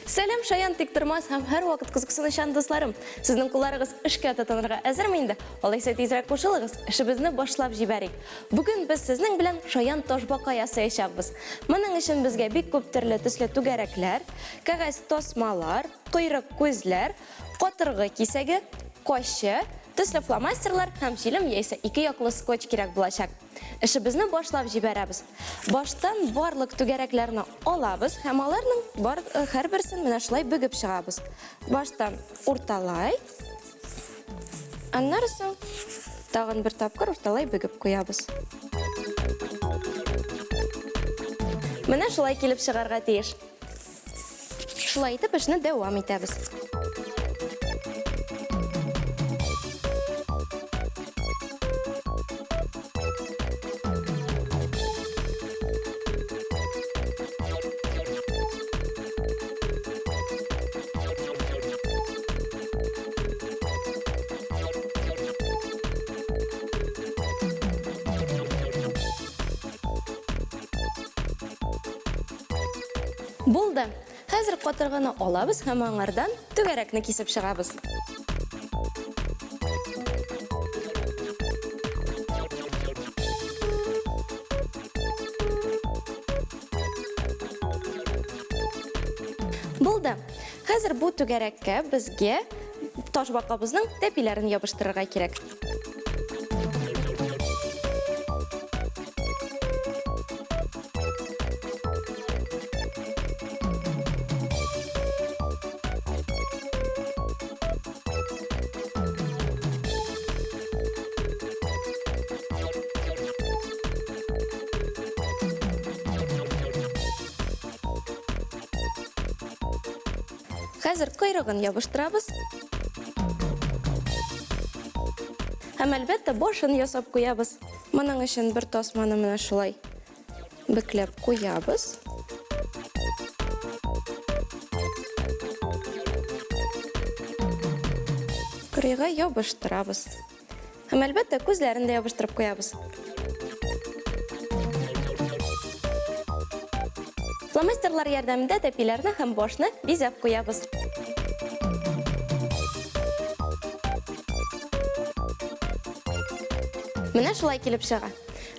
Сәлем шаян тик тормас һәм һәр вакыт кызыксынучан дусларым. Сезнең кулларыгыз эшкә тотынырга әзерме инде? Алайса тизрәк кушылыгыз, эшебезне башлап җибәрик. Бүген без сезнең белән шаян ташбака ясаячакбыз. Моның өчен безгә бик күп төрле төсле түгәрәкләр, кәгазь тасмалар, койрык күзләр, катыргы кисәге, кашы, төсле фломастерлар һәм җилем яисә ике яклы скотч кирәк булачак. Эшебезне башлап җибәрәбез. Баштан барлык түгәрәкләрне алабыз һәм аларның һәрберсен менә шулай бөгеп чыгабыз. Баштан урталай, аннан соң тагын бер тапкыр урталай бөгеп куябыз. Менә шулай килеп чыгарга тиеш. Шулай итеп эшне дәвам итәбез. Булды. Хәзер катыргыны алабыз һәм аңардан түгәрәкне кисеп чыгабыз. Булды. Хәзер бу түгәрәккә безгә ташбакабызның тәпиләрен ябыштырырга кирәк. Хәзер койрыгын ябыштырабыз. Һәм әлбәттә башын ясап куябыз. Моның өчен бер тасманы менә шулай бөкләп куябыз. Койрыгы ябыштырабыз. Һәм әлбәттә күзләрен дә ябыштырып куябыз. Фломастерлар ярдәмендә тәпиләрне һәм башны бизәп куябыз. Менә шулай килеп чыга.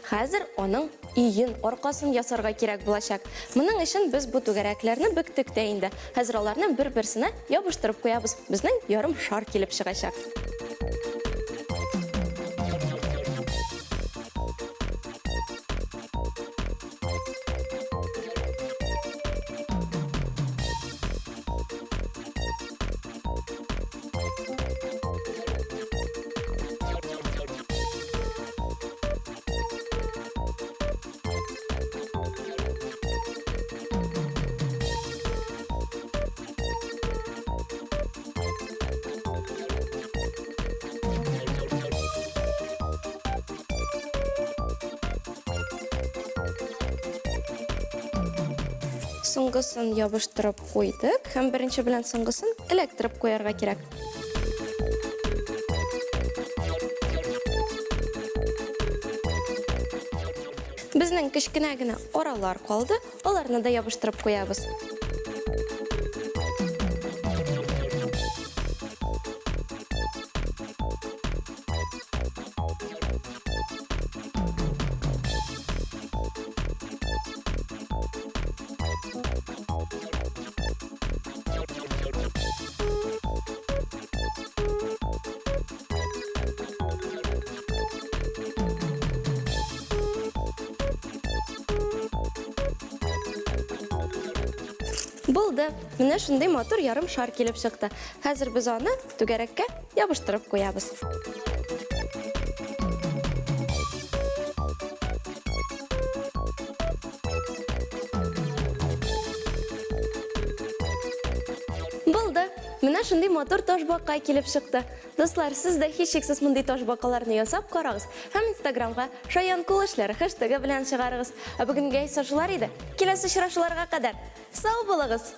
Хәзер аның иен, аркасын ясарга кирәк булачак. Моның өчен без бу түгәрәкләрне бөктек тә инде. Хәзер аларны бер-берсенә ябыштырып куябыз. Безнең ярым шар килеп чыгачак. Соңгысын ябыштырып куйдык һәм беренче белән соңгысын эләктереп куярга кирәк. Безнең кечкенә генә аралар калды, аларны да ябыштырып куябыз. Булды. Менә шундый матур ярым шар килеп чыкты. Хәзер без аны түгәрәккә ябыштырып куябыз. Булды. Менә шундый матур ташбака килеп чыкты. Дуслар, сез дә һичшиксез мондый ташбакаларны ясап карагыз һәм Instagramга шаян кул эшләре хэштегы белән чыгарыгыз. Ә бүгенгә исә шулар иде. Киләсе очрашуларга кадәр сау булыгыз.